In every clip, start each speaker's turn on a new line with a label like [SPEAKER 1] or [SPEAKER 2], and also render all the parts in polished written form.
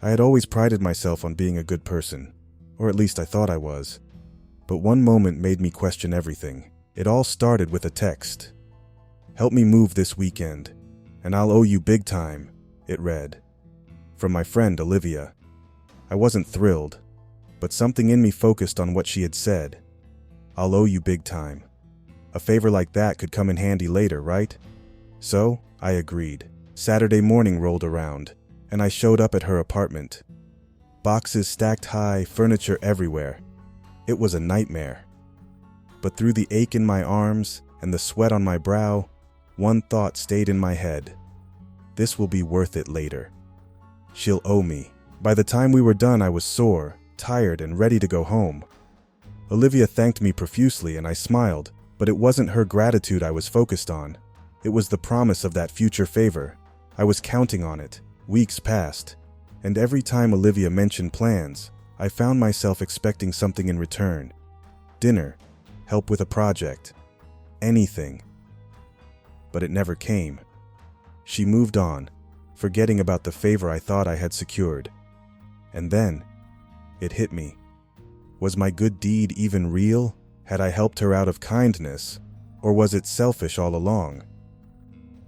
[SPEAKER 1] I had always prided myself on being a good person, or at least I thought I was. But one moment made me question everything. It all started with a text. "Help me move this weekend, and I'll owe you big time," it read. From my friend Olivia. I wasn't thrilled, but something in me focused on what she had said. I'll owe you big time. A favor like that could come in handy later, right? So, I agreed. Saturday morning rolled around, and I showed up at her apartment. Boxes stacked high, furniture everywhere. It was a nightmare. But through the ache in my arms and the sweat on my brow, one thought stayed in my head. This will be worth it later. She'll owe me. By the time we were done, I was sore, tired, and ready to go home. Olivia thanked me profusely and I smiled, but it wasn't her gratitude I was focused on. It was the promise of that future favor. I was counting on it. Weeks passed, and every time Olivia mentioned plans, I found myself expecting something in return. Dinner, help with a project, anything. But it never came. She moved on, forgetting about the favor I thought I had secured. And then, it hit me. Was my good deed even real? Had I helped her out of kindness, or was it selfish all along?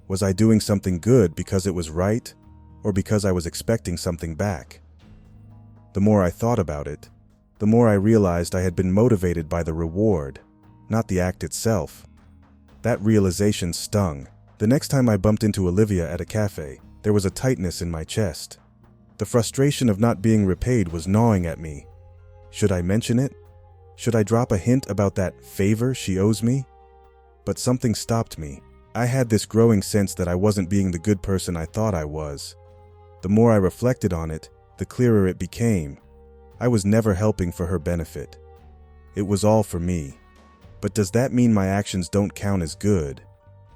[SPEAKER 1] Was I doing something good because it was right, or because I was expecting something back? The more I thought about it, the more I realized I had been motivated by the reward, not the act itself. That realization stung. The next time I bumped into Olivia at a cafe, there was a tightness in my chest. The frustration of not being repaid was gnawing at me. Should I mention it? Should I drop a hint about that favor she owes me? But something stopped me. I had this growing sense that I wasn't being the good person I thought I was. The more I reflected on it, the clearer it became. I was never helping for her benefit. It was all for me. But does that mean my actions don't count as good?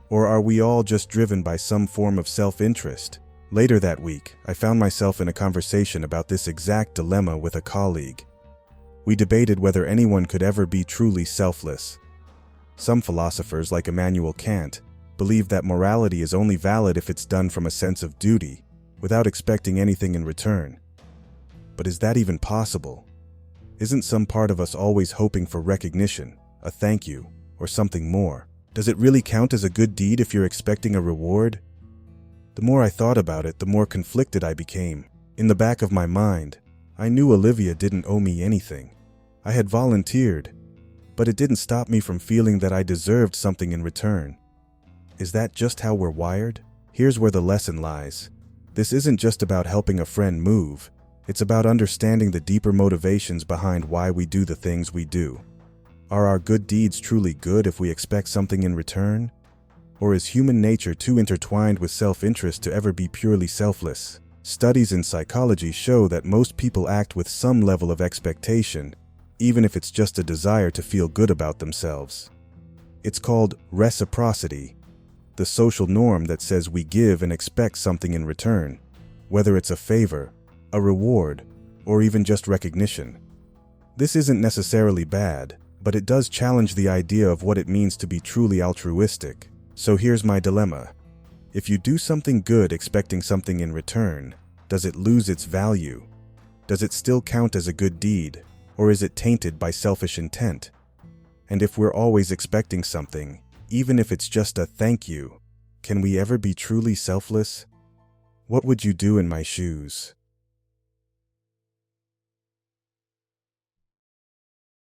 [SPEAKER 1] Or are we all just driven by some form of self-interest? Later that week, I found myself in a conversation about this exact dilemma with a colleague. We debated whether anyone could ever be truly selfless. Some philosophers, like Immanuel Kant, believe that morality is only valid if it's done from a sense of duty, without expecting anything in return. But is that even possible? Isn't some part of us always hoping for recognition, a thank you, or something more? Does it really count as a good deed if you're expecting a reward? The more I thought about it, the more conflicted I became. In the back of my mind, I knew Olivia didn't owe me anything. I had volunteered, but it didn't stop me from feeling that I deserved something in return. Is that just how we're wired? Here's where the lesson lies. This isn't just about helping a friend move. It's about understanding the deeper motivations behind why we do the things we do. Are our good deeds truly good if we expect something in return? Or is human nature too intertwined with self-interest to ever be purely selfless? Studies in psychology show that most people act with some level of expectation, even if it's just a desire to feel good about themselves. It's called reciprocity, the social norm that says we give and expect something in return, whether it's a favor, a reward, or even just recognition. This isn't necessarily bad, but it does challenge the idea of what it means to be truly altruistic. So here's my dilemma. If you do something good expecting something in return, does it lose its value? Does it still count as a good deed, or is it tainted by selfish intent? And if we're always expecting something, even if it's just a thank you, can we ever be truly selfless? What would you do in my shoes?